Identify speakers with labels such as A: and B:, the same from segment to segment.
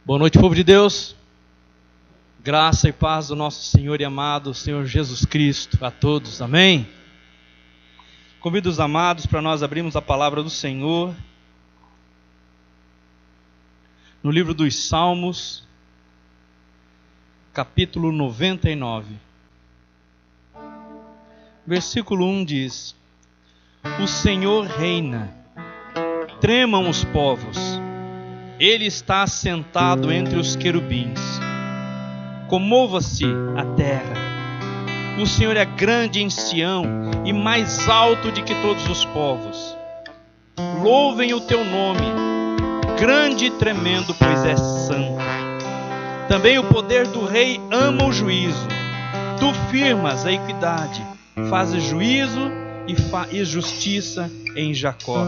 A: Boa noite, povo de Deus. Graça e paz do nosso Senhor e amado Senhor Jesus Cristo a todos. Amém? Convido os amados para nós abrirmos a palavra do Senhor no livro dos Salmos, capítulo 99. Versículo 1 diz: O Senhor reina, tremam os povos, Ele está assentado entre os querubins. Comova-se a terra. O Senhor é grande em Sião e mais alto de que todos os povos. Louvem o teu nome, grande e tremendo, pois é santo. Também o poder do rei ama o juízo. Tu firmas a equidade, fazes juízo e justiça em Jacó.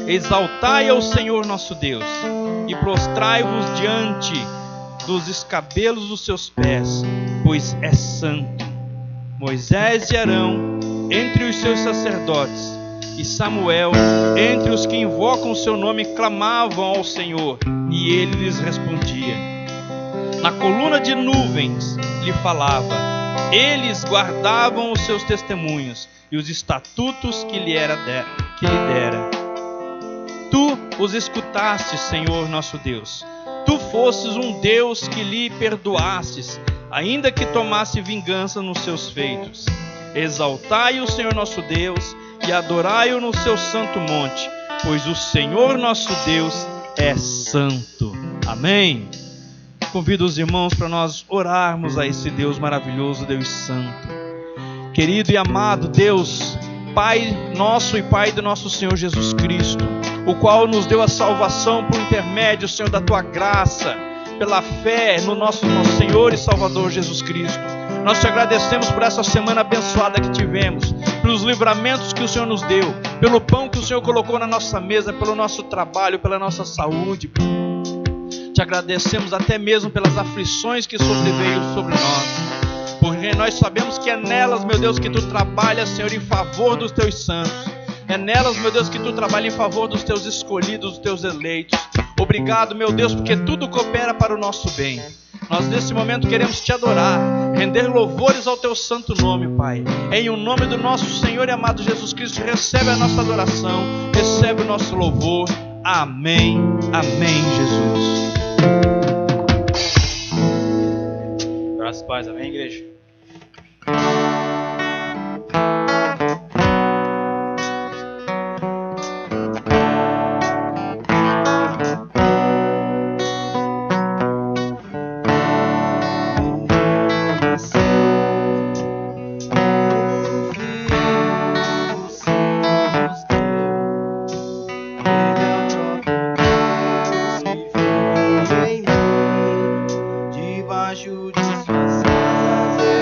A: Exaltai ao Senhor nosso Deus e prostrai-vos diante dos escabelos dos seus pés, pois é santo. Moisés e Arão entre os seus sacerdotes e Samuel entre os que invocam o seu nome clamavam ao Senhor e ele lhes respondia. Na coluna de nuvens lhe falava, eles guardavam os seus testemunhos e os estatutos que lhe dera. Tu os escutaste, Senhor nosso Deus. Tu fosses um Deus que lhe perdoastes, ainda que tomasse vingança nos seus feitos. Exaltai o Senhor nosso Deus e adorai-o no seu santo monte, pois o Senhor nosso Deus é santo. Amém? Convido os irmãos para nós orarmos a esse Deus maravilhoso, Deus santo. Querido e amado Deus, Pai nosso e Pai do nosso Senhor Jesus Cristo, o qual nos deu a salvação por intermédio, Senhor, da Tua graça, pela fé no nosso Senhor e Salvador Jesus Cristo. Nós Te agradecemos por essa semana abençoada que tivemos, pelos livramentos que o Senhor nos deu, pelo pão que o Senhor colocou na nossa mesa, pelo nosso trabalho, pela nossa saúde. Te agradecemos até mesmo pelas aflições que sobreveio sobre nós, porque nós sabemos que é nelas, meu Deus, que Tu trabalhas, Senhor, em favor dos Teus santos. É nelas, meu Deus, que Tu trabalha em favor dos Teus escolhidos, dos Teus eleitos. Obrigado, meu Deus, porque tudo coopera para o nosso bem. Nós nesse momento queremos Te adorar, render louvores ao Teu santo nome, Pai. Em o nome do nosso Senhor e amado Jesus Cristo, recebe a nossa adoração, recebe o nosso louvor. Amém, amém, Jesus. Graças a Deus, amém, igreja.
B: Debaixo de suas asas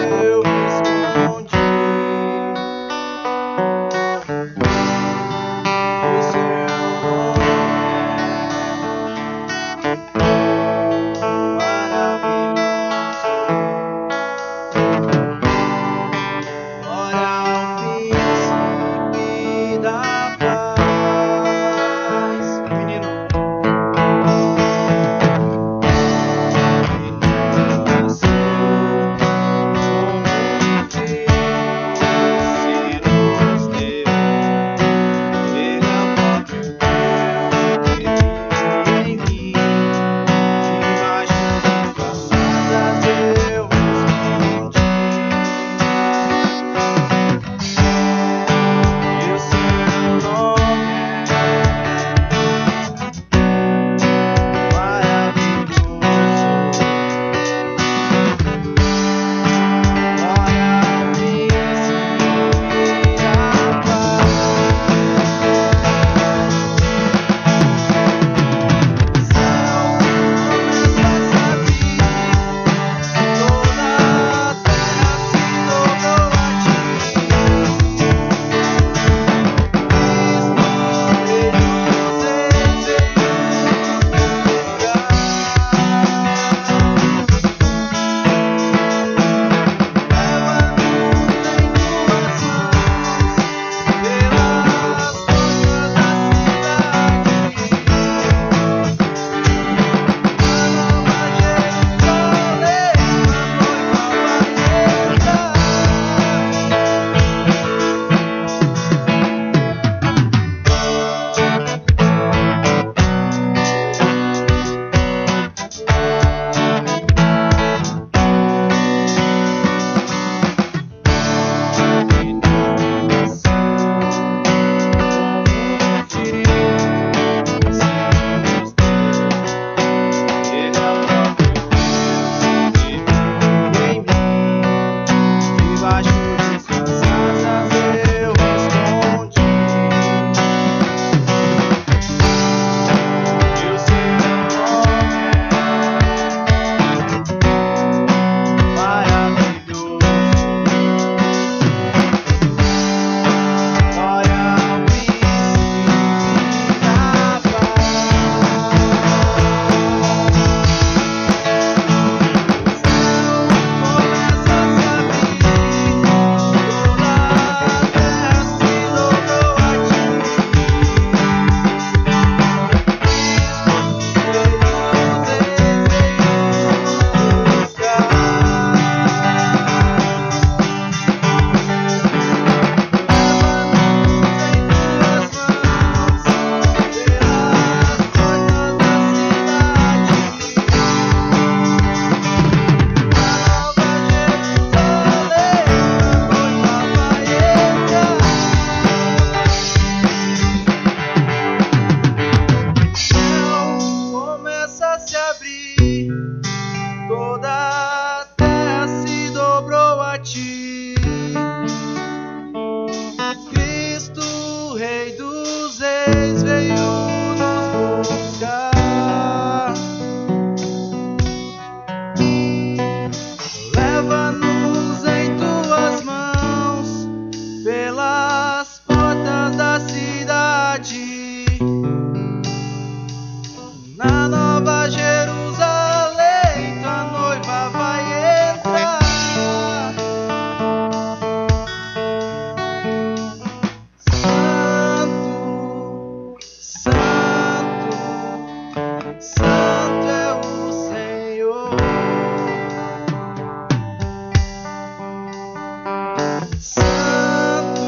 B: Santo,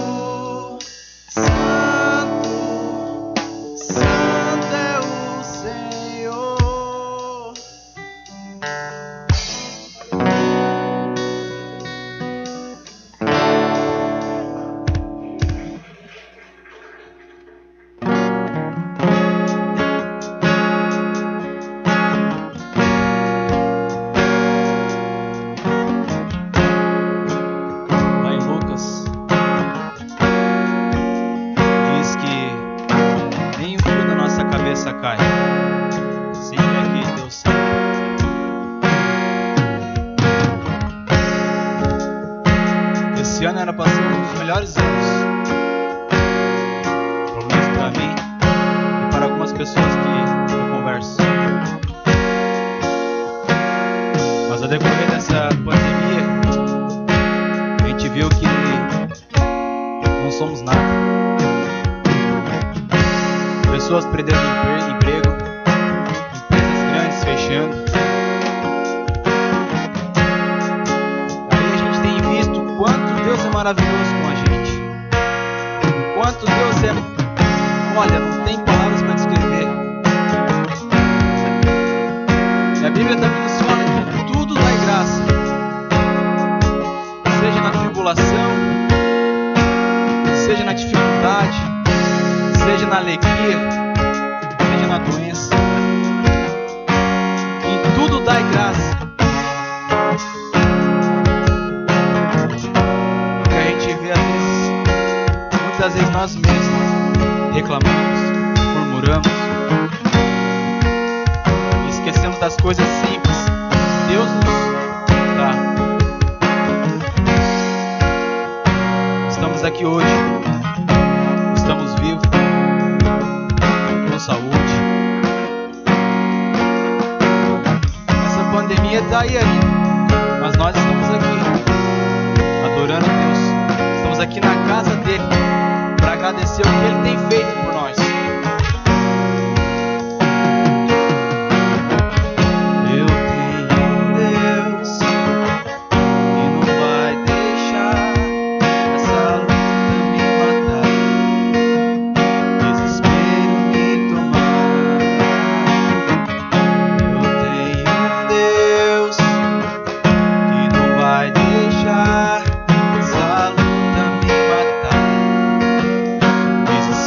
B: Santo, Santo é o Senhor. Lá em Lucas diz que nem um fio da nossa cabeça cai. Sempre aqui Deus sabe. Esse ano era para ser um dos melhores anos, pelo menos para mim e para algumas pessoas que eu converso. Mas ao decorrer dessa pandemia, a gente viu que não somos nada. Pessoas perdendo emprego, empresas grandes fechando. Aí a gente tem visto o quanto Deus é maravilhoso com a gente. O quanto Deus é... Olha, não tem palavras para descrever. E a Bíblia também nos fala que tudo dá graça. Seja na tribulação, seja na dificuldade, seja na alegria, seja na doença. Em tudo dá graça. Porque a gente vê às vezes, muitas vezes nós mesmos reclamamos, murmuramos, e esquecemos das coisas simples. Deus nos dá. Estamos aqui hoje, estamos vivos, com saúde. Essa pandemia está aí ainda, mas nós estamos aqui, adorando a Deus. Estamos aqui na casa dele, para agradecer o que ele tem feito por nós. Eu tenho um Deus que não vai deixar essa luta me matar, desespero me tomar. Eu tenho um Deus que não vai deixar essa luta me matar, desespero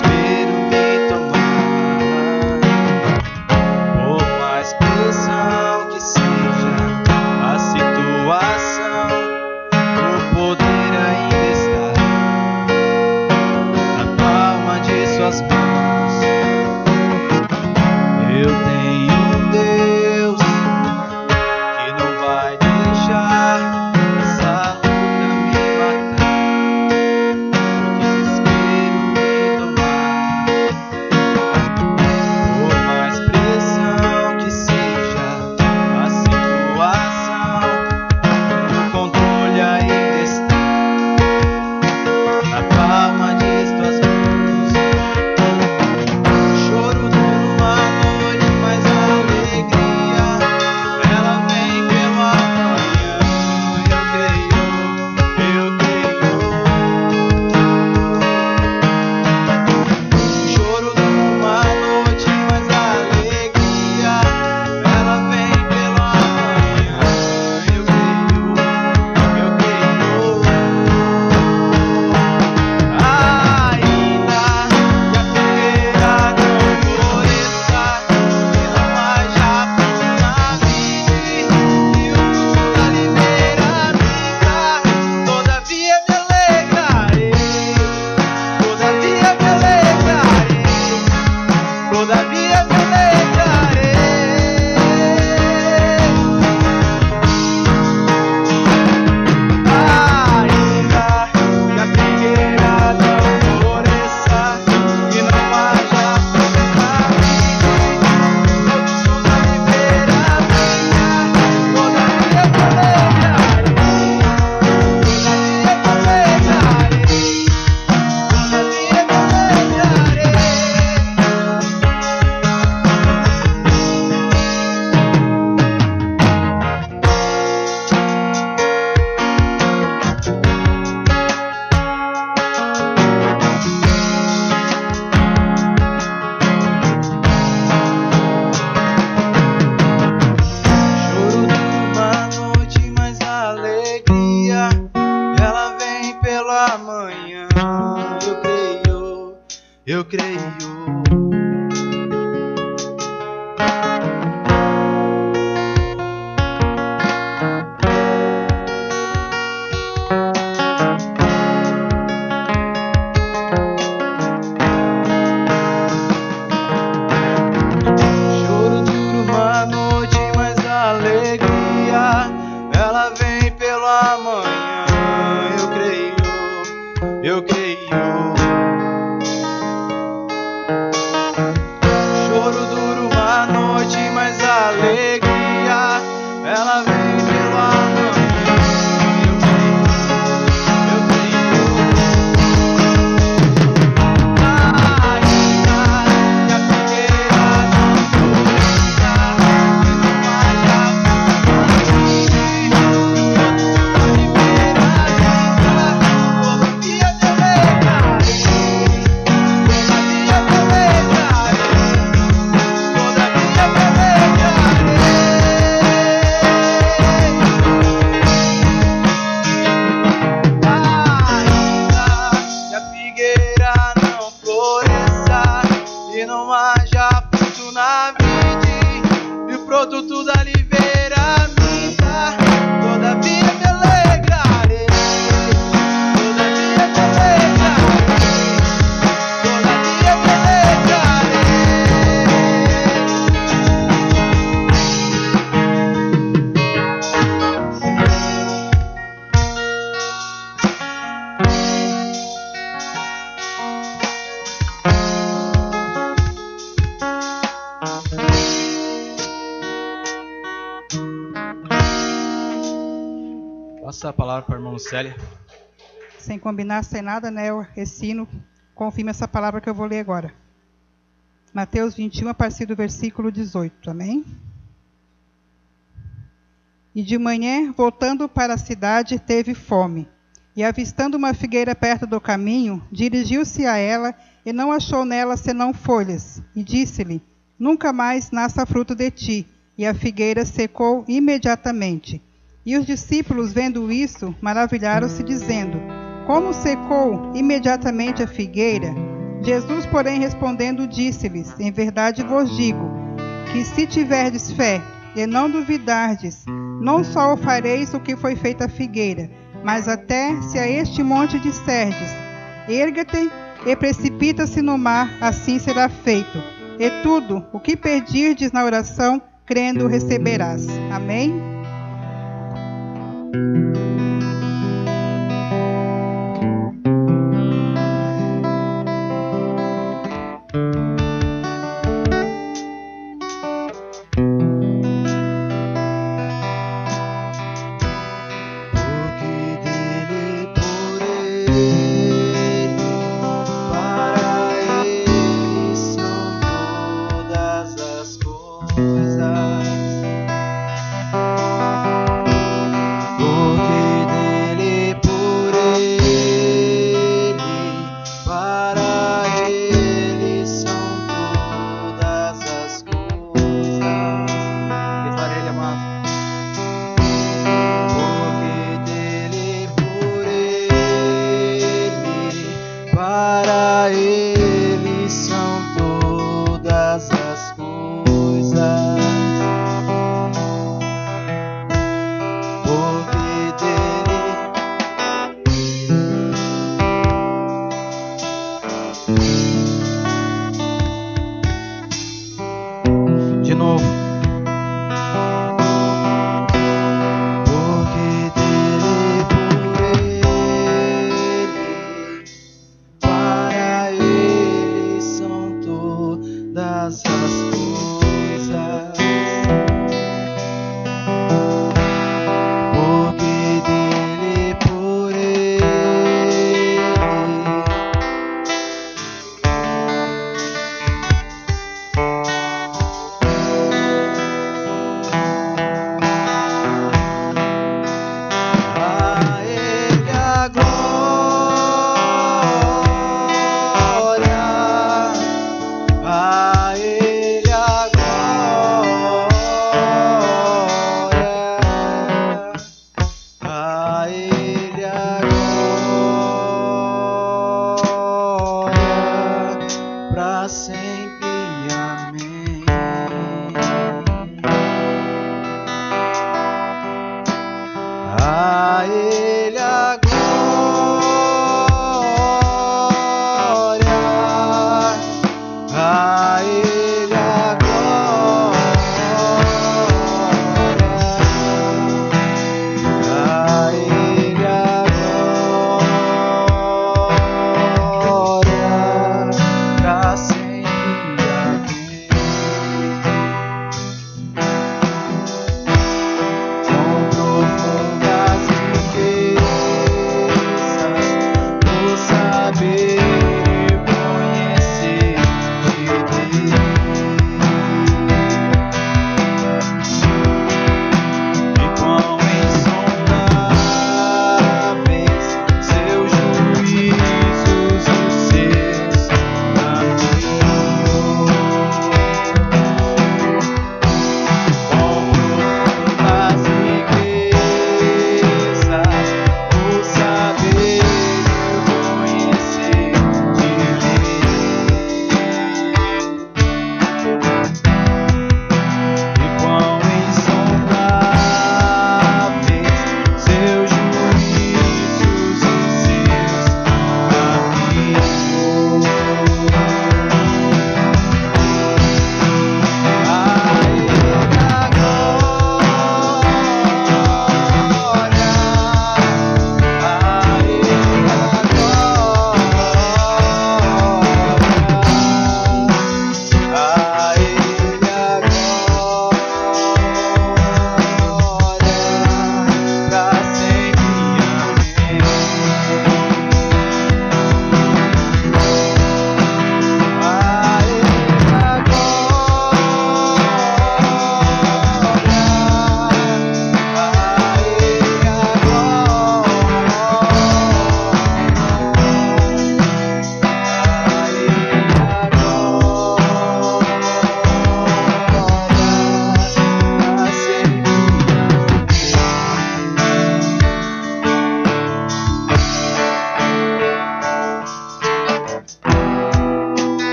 B: amanhã. Eu creio. Choro dura uma noite, mas a alegria ela vem pela manhã. Eu creio. Choro dura uma noite, mas a alegria ela vem pela manhã. Eu creio. Ainda que a figueira não floresça, não haja fonte, todavia te alegrarei, todavia te alegrarei, todavia te alegrarei. Ainda que a figueira não floresça e não haja fruto na vide, e o produto da oliveira minta, todavia te alegrarei, todavia te alegrarei, todavia te alegrarei. Passa a palavra para a irmã Célia.
C: Sem combinar, sem nada, né? Eu ensino, confirma essa palavra que eu vou ler agora. Mateus 21, a partir do versículo 18, amém? E de manhã, voltando para a cidade, teve fome. E avistando uma figueira perto do caminho, dirigiu-se a ela e não achou nela senão folhas. E disse-lhe: nunca mais nasça fruto de ti. E a figueira secou imediatamente. E os discípulos, vendo isso, maravilharam-se, dizendo: como secou imediatamente a figueira? Jesus, porém, respondendo, disse-lhes: em verdade vos digo, que se tiverdes fé e não duvidardes, não só o fareis o que foi feito à figueira, mas até se a este monte disserdes: erga-te e precipita-se no mar, assim será feito. E tudo o que pedirdes na oração, crendo, receberás. Amém?
B: Porque dele, por ele, para ele são todas as coisas. Porque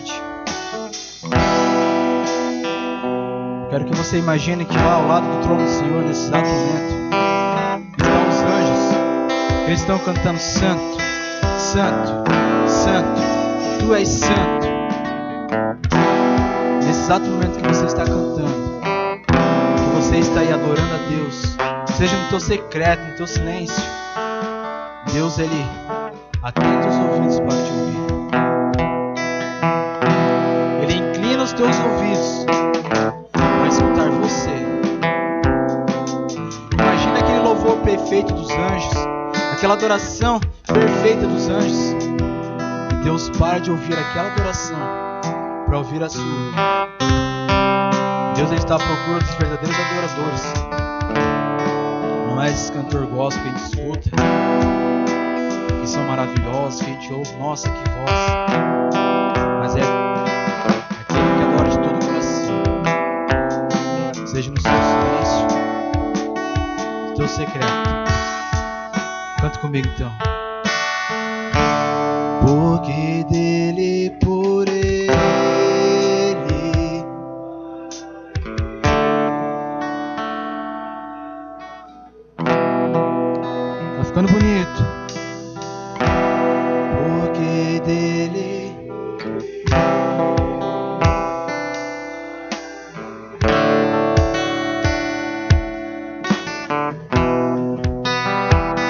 B: noite. Quero que você imagine que lá ao lado do trono do Senhor, nesse exato momento, estão os anjos. Eles estão cantando: Santo, Santo, Santo, Tu és Santo. Nesse exato momento que você está cantando, que você está aí adorando a Deus, seja no teu secreto, no teu silêncio, Deus, Ele atenta os ouvidos para te ouvir. Ele inclina os teus ouvidos para escutar você. Imagina aquele louvor perfeito dos anjos, aquela adoração perfeita dos anjos, e Deus para de ouvir aquela adoração para ouvir a sua. Deus, Ele está à procura dos verdadeiros adoradores. Não é esse cantor gospel que a gente escuta, que são maravilhosos, que a gente ouve, nossa, que voz. Mas é aquele que adora de todo o coração, seja no seu silêncio, no teu secreto. Canta comigo então. Porque dele, por ele, tá ficando bonito. Porque dele,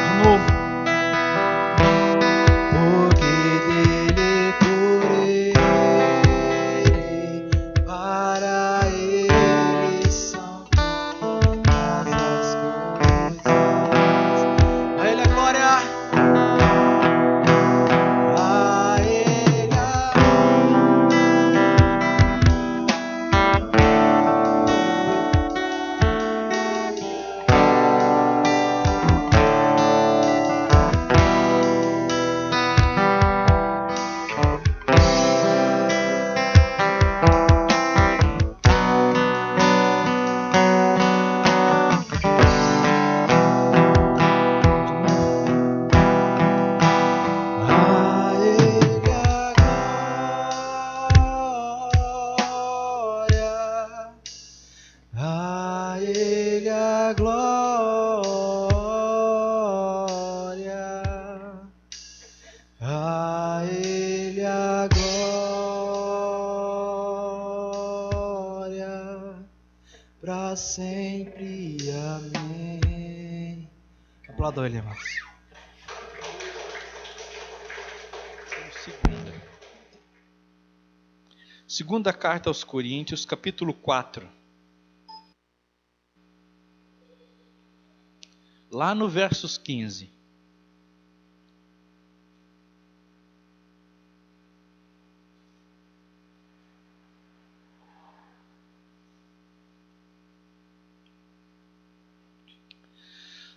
B: de novo. Porque dele, por ele, para ele são todas as coisas. A ele a glória. A ele a glória, a ele a glória, para sempre, amém. Aplauda ele, irmãos.
A: Segunda carta aos Coríntios, capítulo 4. Lá no versos 15.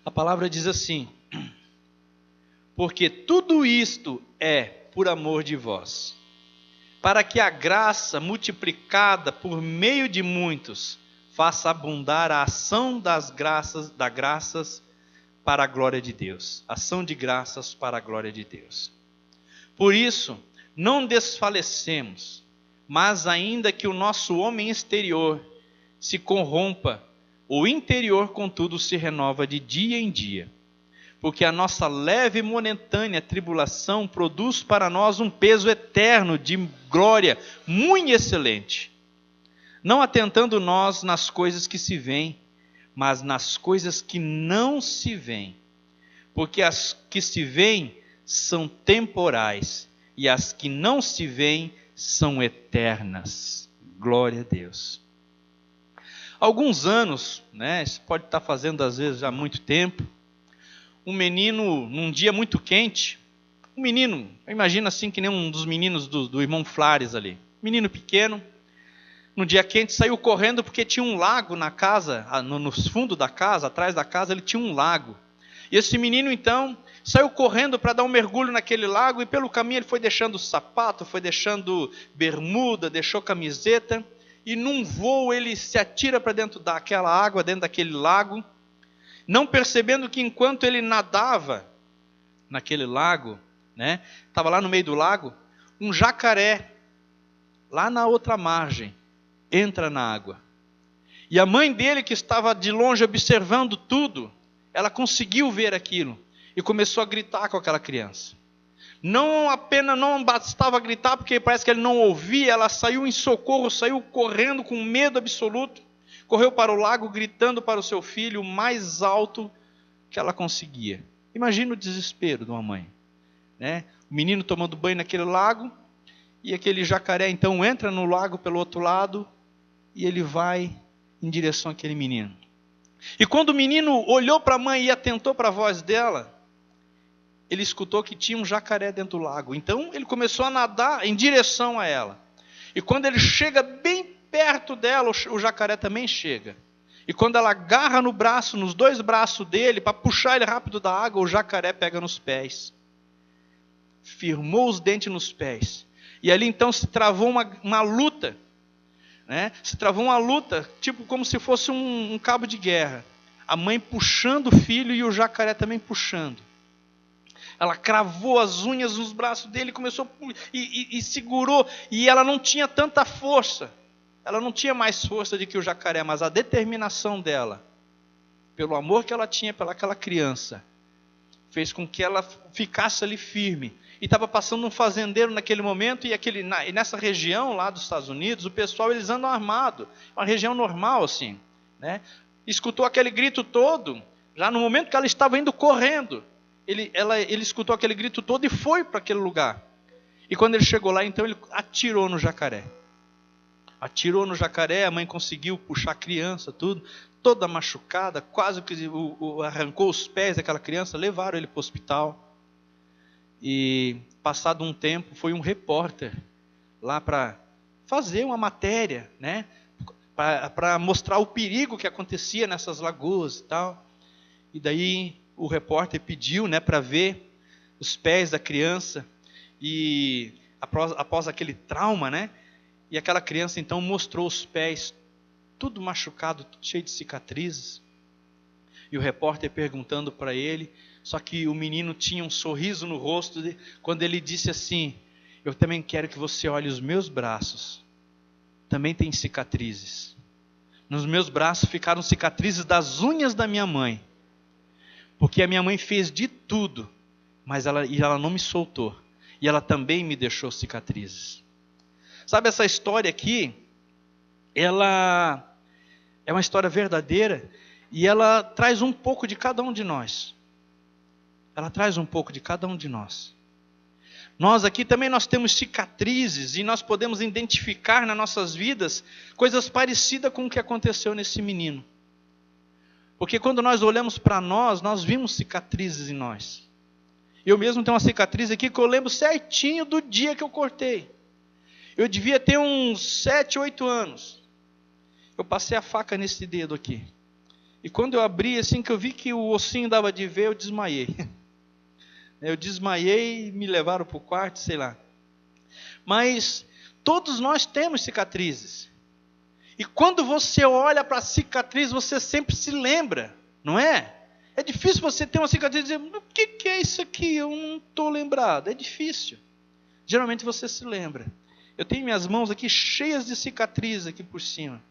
A: A palavra diz assim: porque tudo isto é por amor de vós, para que a graça multiplicada por meio de muitos faça abundar a ação das graças para a glória de Deus. Ação de graças para a glória de Deus. Por isso, não desfalecemos, mas ainda que o nosso homem exterior se corrompa, o interior, contudo, se renova de dia em dia. Porque a nossa leve e momentânea tribulação produz para nós um peso eterno de glória muito excelente. Não atentando nós nas coisas que se veem, mas nas coisas que não se veem. Porque as que se veem são temporais, e as que não se veem são eternas. Glória a Deus. Alguns anos, isso pode estar fazendo às vezes já há muito tempo, um menino, num dia muito quente, imagina assim que nem um dos meninos do irmão Flores ali, menino pequeno, no dia quente saiu correndo porque tinha um lago na casa, no fundo da casa, atrás da casa ele tinha um lago. E esse menino então saiu correndo para dar um mergulho naquele lago, e pelo caminho ele foi deixando sapato, foi deixando bermuda, deixou camiseta, e num voo ele se atira para dentro daquela água, dentro daquele lago, não percebendo que enquanto ele nadava naquele lago, estava lá no meio do lago, um jacaré lá na outra margem, entra na água. E a mãe dele, que estava de longe observando tudo, ela conseguiu ver aquilo e começou a gritar com aquela criança. Não bastava gritar, porque parece que ele não ouvia, ela saiu em socorro, saiu correndo com medo absoluto, correu para o lago gritando para o seu filho o mais alto que ela conseguia. Imagina o desespero de uma mãe, né? O menino tomando banho naquele lago, e aquele jacaré então entra no lago pelo outro lado, e ele vai em direção àquele menino. E quando o menino olhou para a mãe e atentou para a voz dela, ele escutou que tinha um jacaré dentro do lago. Então ele começou a nadar em direção a ela. E quando ele chega bem perto dela, o jacaré também chega. E quando ela agarra no braço, nos dois braços dele, para puxar ele rápido da água, o jacaré pega nos pés. Firmou os dentes nos pés. E ali então se travou uma luta. Né? Se travou uma luta, tipo como se fosse um cabo de guerra. A mãe puxando o filho e o jacaré também puxando. Ela cravou as unhas nos braços dele, começou e segurou. E ela não tinha tanta força. Ela não tinha mais força do que o jacaré, mas a determinação dela, pelo amor que ela tinha pelaquela criança, fez com que ela ficasse ali firme. E estava passando um fazendeiro naquele momento, e nessa região lá dos Estados Unidos, o pessoal, eles andam armados. Uma região normal assim, né? Escutou aquele grito todo, já no momento que ela estava indo correndo. Ele escutou aquele grito todo e foi para aquele lugar. E quando ele chegou lá, então ele atirou no jacaré. Atirou no jacaré, a mãe conseguiu puxar a criança, tudo, toda machucada, quase que arrancou os pés daquela criança, levaram ele para o hospital. E passado um tempo, foi um repórter lá para fazer uma matéria, né? Para mostrar o perigo que acontecia nessas lagoas e tal. E daí o repórter pediu, né, para ver os pés da criança, e após aquele trauma, né, e aquela criança então mostrou os pés, tudo machucado, tudo cheio de cicatrizes, e o repórter perguntando para ele, só que o menino tinha um sorriso no rosto, quando ele disse assim: eu também quero que você olhe os meus braços, também tem cicatrizes, nos meus braços ficaram cicatrizes das unhas da minha mãe, porque a minha mãe fez de tudo, mas ela não me soltou. E ela também me deixou cicatrizes. Sabe, essa história aqui, ela é uma história verdadeira, e ela traz um pouco de cada um de nós. Ela traz um pouco de cada um de nós. Nós aqui também nós temos cicatrizes, e nós podemos identificar nas nossas vidas coisas parecidas com o que aconteceu nesse menino. Porque quando nós olhamos para nós vimos cicatrizes em nós. Eu mesmo tenho uma cicatriz aqui que eu lembro certinho do dia que eu cortei. Eu devia ter uns 7, 8 anos. Eu passei a faca nesse dedo aqui. E quando eu abri, assim que eu vi que o ossinho dava de ver, eu desmaiei. Eu desmaiei e me levaram para o quarto, sei lá. Mas todos nós temos cicatrizes. E quando você olha para a cicatriz, você sempre se lembra, não é? É difícil você ter uma cicatriz e dizer: o que é isso aqui? Eu não estou lembrado. É difícil. Geralmente você se lembra. Eu tenho minhas mãos aqui cheias de cicatrizes aqui por cima.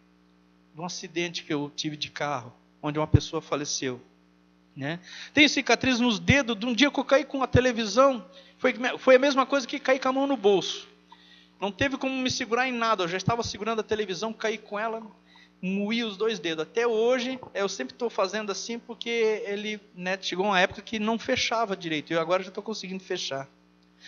A: De um acidente que eu tive de carro, onde uma pessoa faleceu. Né? Tenho cicatrizes nos dedos. De um dia que eu caí com a televisão, foi a mesma coisa que cair com a mão no bolso. Não teve como me segurar em nada. Eu já estava segurando a televisão, caí com ela, moí os 2 dedos. Até hoje, eu sempre estou fazendo assim, porque chegou uma época que não fechava direito. Eu agora já estou conseguindo fechar.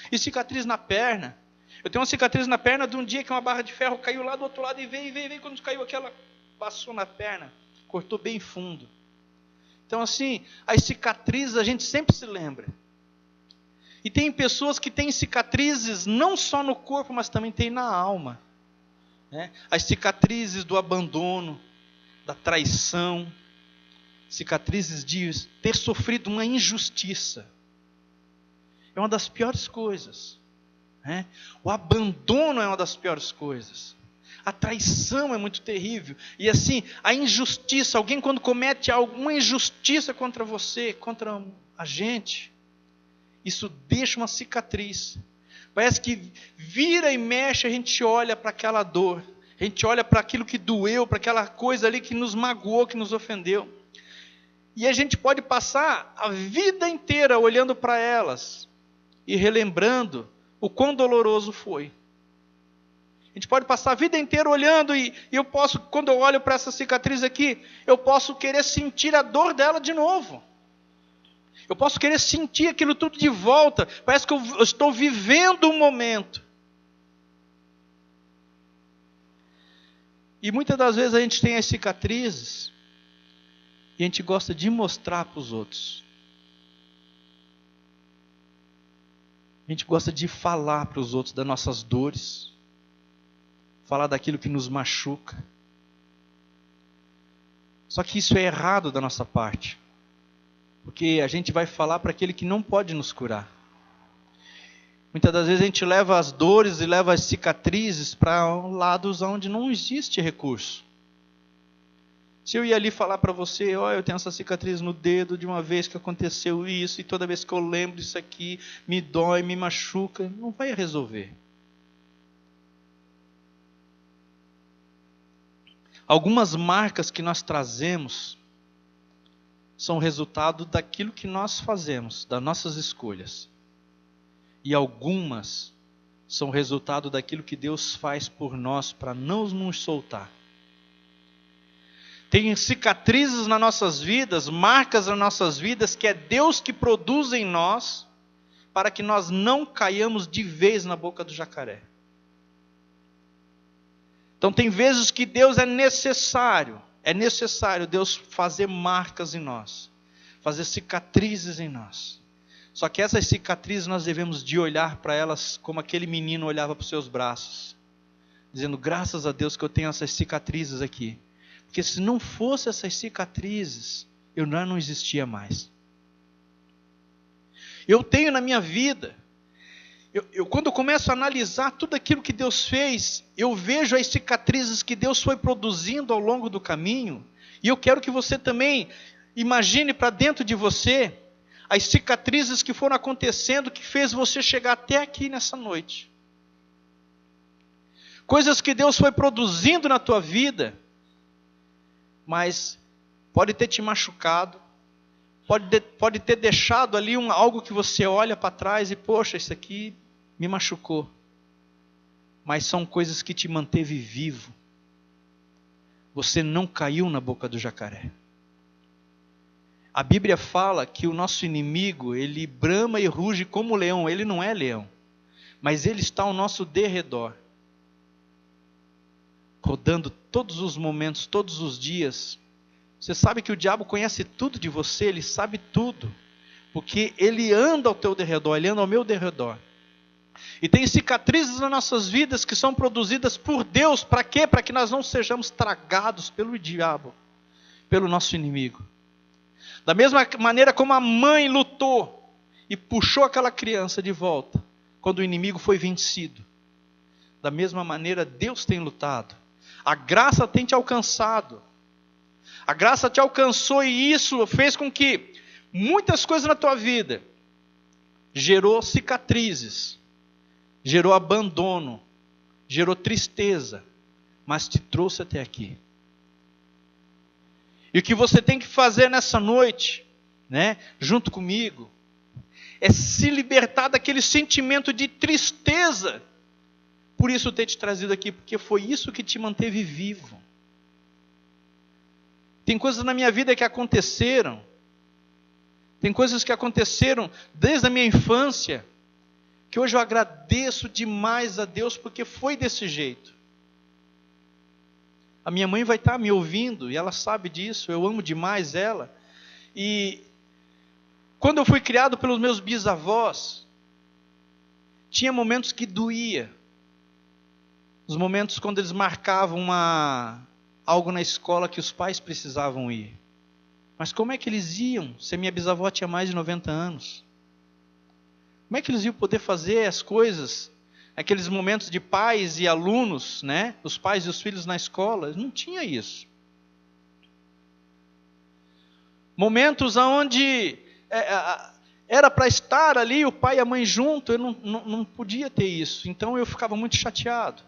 A: E cicatriz na perna. Eu tenho uma cicatriz na perna de um dia que uma barra de ferro caiu lá do outro lado e veio. Quando caiu aquela, passou na perna, cortou bem fundo. Então assim, as cicatrizes a gente sempre se lembra. E tem pessoas que têm cicatrizes não só no corpo, mas também tem na alma. Né? As cicatrizes do abandono, da traição, cicatrizes de ter sofrido uma injustiça. É uma das piores coisas. Né? O abandono é uma das piores coisas. A traição é muito terrível. E assim, a injustiça, alguém quando comete alguma injustiça contra você, contra a gente, isso deixa uma cicatriz. Parece que vira e mexe, a gente olha para aquela dor. A gente olha para aquilo que doeu, para aquela coisa ali que nos magoou, que nos ofendeu. E a gente pode passar a vida inteira olhando para elas e relembrando o quão doloroso foi. A gente pode passar a vida inteira olhando e eu posso, quando eu olho para essa cicatriz aqui, eu posso querer sentir a dor dela de novo. Eu posso querer sentir aquilo tudo de volta. Parece que eu estou vivendo um momento. E muitas das vezes a gente tem as cicatrizes e a gente gosta de mostrar para os outros. A gente gosta de falar para os outros das nossas dores. Falar daquilo que nos machuca. Só que isso é errado da nossa parte. Porque a gente vai falar para aquele que não pode nos curar. Muitas das vezes a gente leva as dores e leva as cicatrizes para lados onde não existe recurso. Se eu ia ali falar para você, ó, eu tenho essa cicatriz no dedo de uma vez que aconteceu isso, e toda vez que eu lembro disso aqui, me dói, me machuca, não vai resolver. Algumas marcas que nós trazemos são resultado daquilo que nós fazemos, das nossas escolhas. E algumas são resultado daquilo que Deus faz por nós para não nos soltar. Tem cicatrizes nas nossas vidas, marcas nas nossas vidas, que é Deus que produz em nós, para que nós não caiamos de vez na boca do jacaré. Então tem vezes que Deus é necessário Deus fazer marcas em nós, fazer cicatrizes em nós. Só que essas cicatrizes nós devemos de olhar para elas como aquele menino olhava para os seus braços, dizendo, graças a Deus que eu tenho essas cicatrizes aqui. Porque se não fosse essas cicatrizes, eu não existia mais. Eu tenho na minha vida, quando eu começo a analisar tudo aquilo que Deus fez, eu vejo as cicatrizes que Deus foi produzindo ao longo do caminho, e eu quero que você também imagine para dentro de você as cicatrizes que foram acontecendo, que fez você chegar até aqui nessa noite. Coisas que Deus foi produzindo na tua vida, mas pode ter te machucado, pode ter deixado ali algo que você olha para trás e, poxa, isso aqui me machucou. Mas são coisas que te manteve vivo. Você não caiu na boca do jacaré. A Bíblia fala que o nosso inimigo, ele brama e ruge como leão. Ele não é leão, mas ele está ao nosso derredor, rodando todos os momentos, todos os dias. Você sabe que o diabo conhece tudo de você, ele sabe tudo, porque ele anda ao teu derredor, ele anda ao meu derredor. E tem cicatrizes nas nossas vidas que são produzidas por Deus, para quê? Para que nós não sejamos tragados pelo diabo, pelo nosso inimigo. Da mesma maneira como a mãe lutou e puxou aquela criança de volta, quando o inimigo foi vencido. Da mesma maneira Deus tem lutado. A graça tem te alcançado. A graça te alcançou e isso fez com que muitas coisas na tua vida gerou cicatrizes, gerou abandono, gerou tristeza, mas te trouxe até aqui. E o que você tem que fazer nessa noite, né, junto comigo, é se libertar daquele sentimento de tristeza. Por isso ter te trazido aqui, porque foi isso que te manteve vivo. Tem coisas na minha vida que aconteceram. Tem coisas que aconteceram desde a minha infância, que hoje eu agradeço demais a Deus, porque foi desse jeito. A minha mãe vai estar me ouvindo, e ela sabe disso, eu amo demais ela. E quando eu fui criado pelos meus bisavós, tinha momentos que doía. Os momentos quando eles marcavam algo na escola que os pais precisavam ir. Mas como é que eles iam, se a minha bisavó tinha mais de 90 anos? Como é que eles iam poder fazer as coisas, aqueles momentos de pais e alunos, né? Os pais e os filhos na escola? Não tinha isso. Momentos onde Era para estar ali o pai e a mãe junto, eu não podia ter isso. Então eu ficava muito chateado.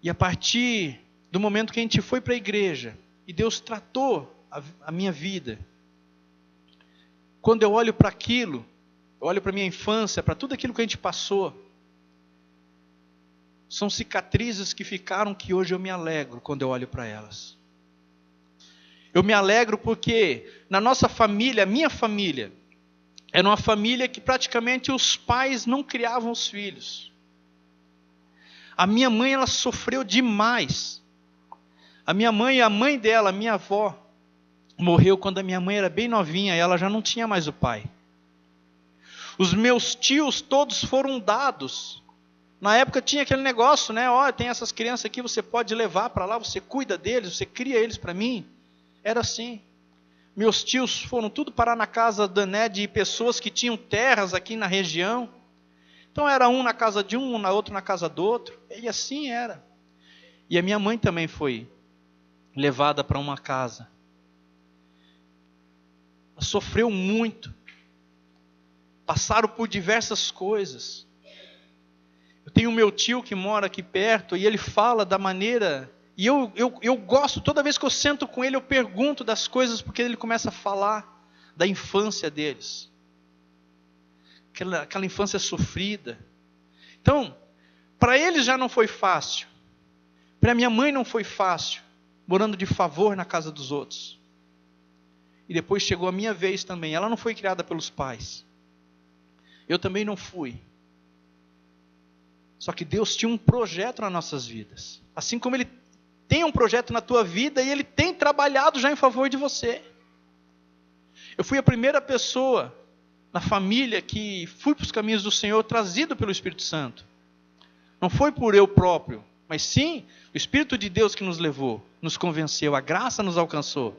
A: E a partir do momento que a gente foi para a igreja, e Deus tratou a minha vida, quando eu olho para aquilo, eu olho para a minha infância, para tudo aquilo que a gente passou, são cicatrizes que ficaram que hoje eu me alegro quando eu olho para elas. Eu me alegro porque na nossa família, a minha família, era uma família que praticamente os pais não criavam os filhos. A minha mãe, ela sofreu demais. A minha mãe e a mãe dela, a minha avó, morreu quando a minha mãe era bem novinha e ela já não tinha mais o pai. Os meus tios todos foram dados. Na época tinha aquele negócio, né? Ó, tem essas crianças aqui, você pode levar para lá, você cuida deles, você cria eles para mim. Era assim. Meus tios foram tudo parar na casa de pessoas que tinham terras aqui na região. Então era um na casa de um, na outro na casa do outro. E assim era. E a minha mãe também foi levada para uma casa. Ela sofreu muito. Passaram por diversas coisas. Eu tenho o meu tio que mora aqui perto e ele fala da maneira... E eu gosto, toda vez que eu sento com ele, eu pergunto das coisas, porque ele começa a falar da infância deles. Aquela infância sofrida. Então, para eles já não foi fácil. Para minha mãe não foi fácil, morando de favor na casa dos outros. E depois chegou a minha vez também. Ela não foi criada pelos pais. Eu também não fui. Só que Deus tinha um projeto nas nossas vidas. Assim como Ele tem um projeto na tua vida e Ele tem trabalhado já em favor de você. Eu fui a primeira pessoa na família que fui para os caminhos do Senhor, trazido pelo Espírito Santo. Não foi por eu próprio, mas sim o Espírito de Deus que nos levou, nos convenceu, a graça nos alcançou.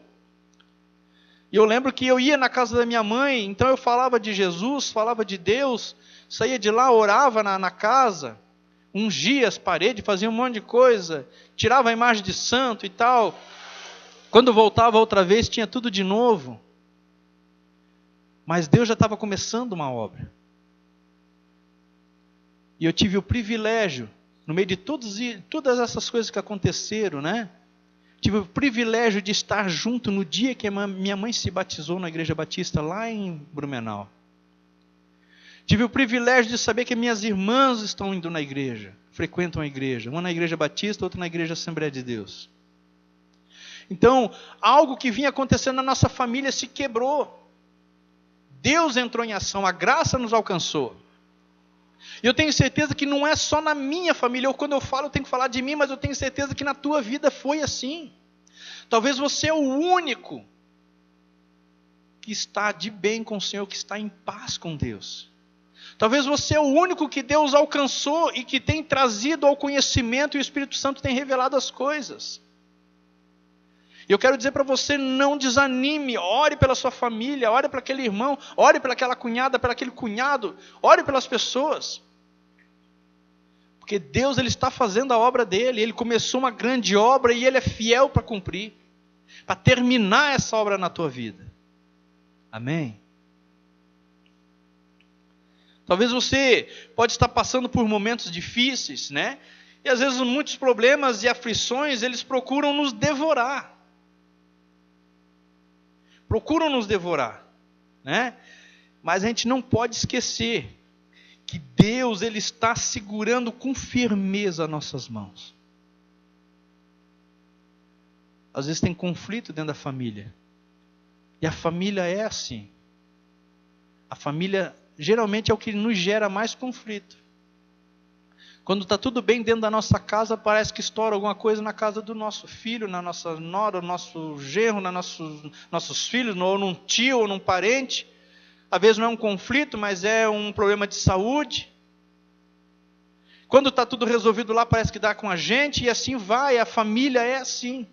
A: E eu lembro que eu ia na casa da minha mãe, então eu falava de Jesus, falava de Deus, saía de lá, orava na casa, ungia as paredes, fazia um monte de coisa, tirava a imagem de santo e tal. Quando voltava outra vez, tinha tudo de novo. Mas Deus já estava começando uma obra. E eu tive o privilégio, no meio de todas essas coisas que aconteceram, né? Tive o privilégio de estar junto no dia que minha mãe se batizou na Igreja Batista, lá em Blumenau. Tive o privilégio de saber que minhas irmãs estão indo na igreja, frequentam a igreja. Uma na Igreja Batista, outra na Igreja Assembleia de Deus. Então, algo que vinha acontecendo na nossa família se quebrou. Deus entrou em ação, a graça nos alcançou. E eu tenho certeza que não é só na minha família, ou quando eu falo, eu tenho que falar de mim, mas eu tenho certeza que na tua vida foi assim. Talvez você é o único que está de bem com o Senhor, que está em paz com Deus. Talvez você é o único que Deus alcançou e que tem trazido ao conhecimento e o Espírito Santo tem revelado as coisas. E eu quero dizer para você, não desanime, ore pela sua família, ore para aquele irmão, ore pela aquela cunhada, para aquele cunhado, ore pelas pessoas. Porque Deus, Ele está fazendo a obra dEle, Ele começou uma grande obra e Ele é fiel para cumprir, para terminar essa obra na tua vida. Amém? Talvez você pode estar passando por momentos difíceis, né? E às vezes muitos problemas e aflições, eles procuram nos devorar. Procuram nos devorar, né? Mas a gente não pode esquecer que Deus, Ele está segurando com firmeza nossas mãos. Às vezes tem conflito dentro da família. E a família é assim. A família geralmente é o que nos gera mais conflito. Quando está tudo bem dentro da nossa casa, parece que estoura alguma coisa na casa do nosso filho, na nossa nora, no nosso genro, nos nossos filhos, ou num tio, ou num parente. Às vezes não é um conflito, mas é um problema de saúde. Quando está tudo resolvido lá, parece que dá com a gente, e assim vai, a família é assim.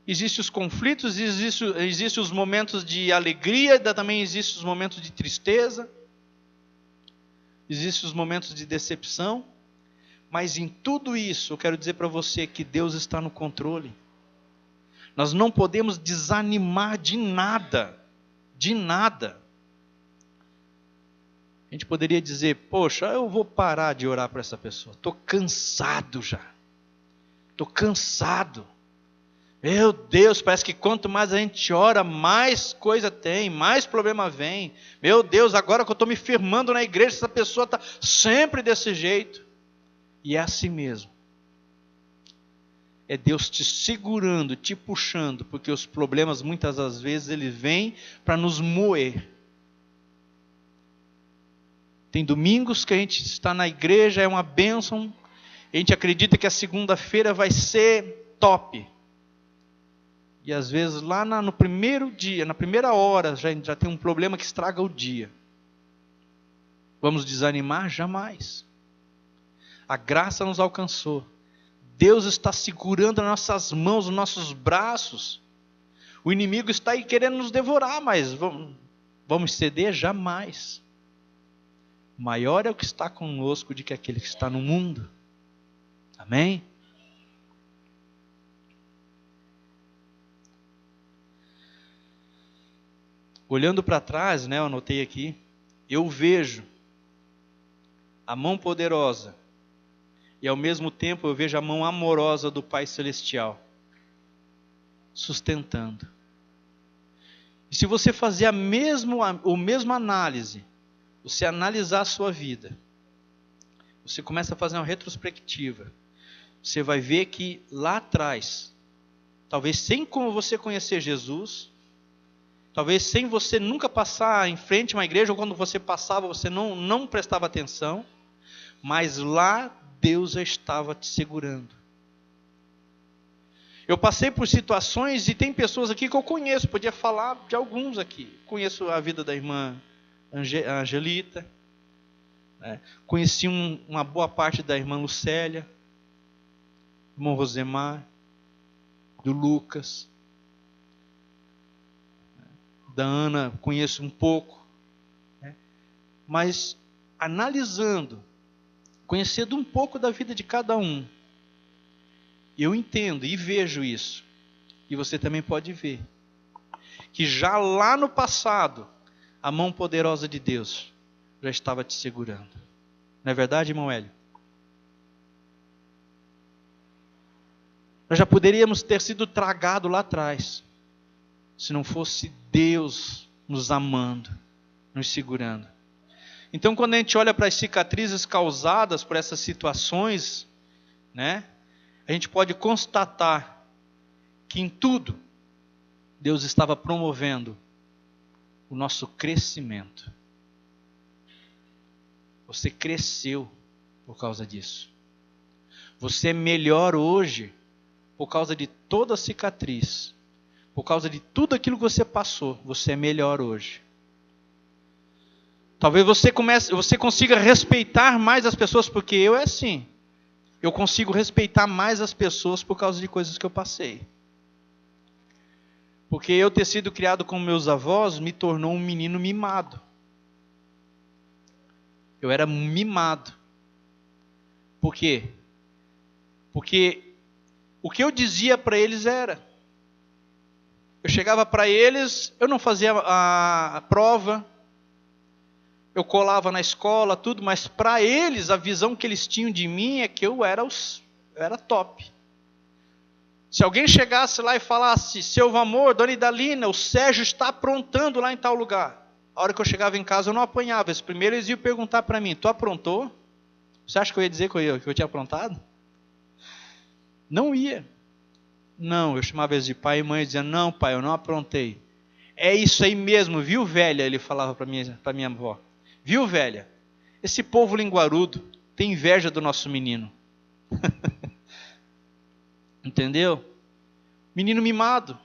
A: Existem os conflitos, existem os momentos de alegria, também existem os momentos de tristeza. Existem os momentos de decepção, mas em tudo isso eu quero dizer para você que Deus está no controle. Nós não podemos desanimar de nada. De nada. A gente poderia dizer, poxa, eu vou parar de orar por essa pessoa. Estou cansado já. Estou cansado. Meu Deus, parece que quanto mais a gente ora, mais coisa tem, mais problema vem. Meu Deus, agora que eu estou me firmando na igreja, essa pessoa está sempre desse jeito. E é assim mesmo. É Deus te segurando, te puxando, porque os problemas muitas das vezes eles vêm para nos moer. Tem domingos que a gente está na igreja, é uma bênção, a gente acredita que a segunda-feira vai ser top. E às vezes lá no primeiro dia, na primeira hora, já tem um problema que estraga o dia. Vamos desanimar? Jamais. A graça nos alcançou. Deus está segurando as nossas mãos, os nossos braços. O inimigo está aí querendo nos devorar, mas vamos ceder? Jamais. Maior é o que está conosco do que aquele que está no mundo. Amém? Olhando para trás, eu anotei aqui, eu vejo a mão poderosa e ao mesmo tempo eu vejo a mão amorosa do Pai Celestial sustentando. E se você fazer a mesma análise, você analisar a sua vida, você começa a fazer uma retrospectiva, você vai ver que lá atrás, talvez sem como você conhecer Jesus, talvez sem você nunca passar em frente a uma igreja, ou quando você passava você não prestava atenção, mas lá Deus já estava te segurando. Eu passei por situações e tem pessoas aqui que eu conheço, podia falar de alguns aqui. Conheço a vida da irmã Angelita, conheci uma boa parte da irmã Lucélia, do irmão Rosemar, do Lucas, da Ana, conheço um pouco, mas analisando, conhecendo um pouco da vida de cada um, eu entendo e vejo isso, e você também pode ver, que já lá no passado, a mão poderosa de Deus já estava te segurando. Não é verdade, irmão Hélio? Nós já poderíamos ter sido tragados lá atrás, se não fosse Deus nos amando, nos segurando. Então, quando a gente olha para as cicatrizes causadas por essas situações, a gente pode constatar que em tudo Deus estava promovendo o nosso crescimento. Você cresceu por causa disso. Você é melhor hoje por causa de toda a cicatriz. Por causa de tudo aquilo que você passou, você é melhor hoje. Talvez você consiga respeitar mais as pessoas, porque eu é assim. Eu consigo respeitar mais as pessoas por causa de coisas que eu passei. Porque eu ter sido criado com meus avós me tornou um menino mimado. Eu era mimado. Por quê? Porque o que eu dizia para eles era... Eu chegava para eles, eu não fazia a prova, eu colava na escola, tudo, mas para eles, a visão que eles tinham de mim é que eu era top. Se alguém chegasse lá e falasse, seu amor, dona Idalina, o Sérgio está aprontando lá em tal lugar. A hora que eu chegava em casa eu não apanhava, primeiro eles iam perguntar para mim, tu aprontou? Você acha que eu ia dizer que eu tinha aprontado? Não ia. Não, eu chamava eles de pai e mãe e dizia, não pai, eu não aprontei. É isso aí mesmo, viu velha? Ele falava para minha avó. Viu velha? Esse povo linguarudo tem inveja do nosso menino. Entendeu? Menino mimado.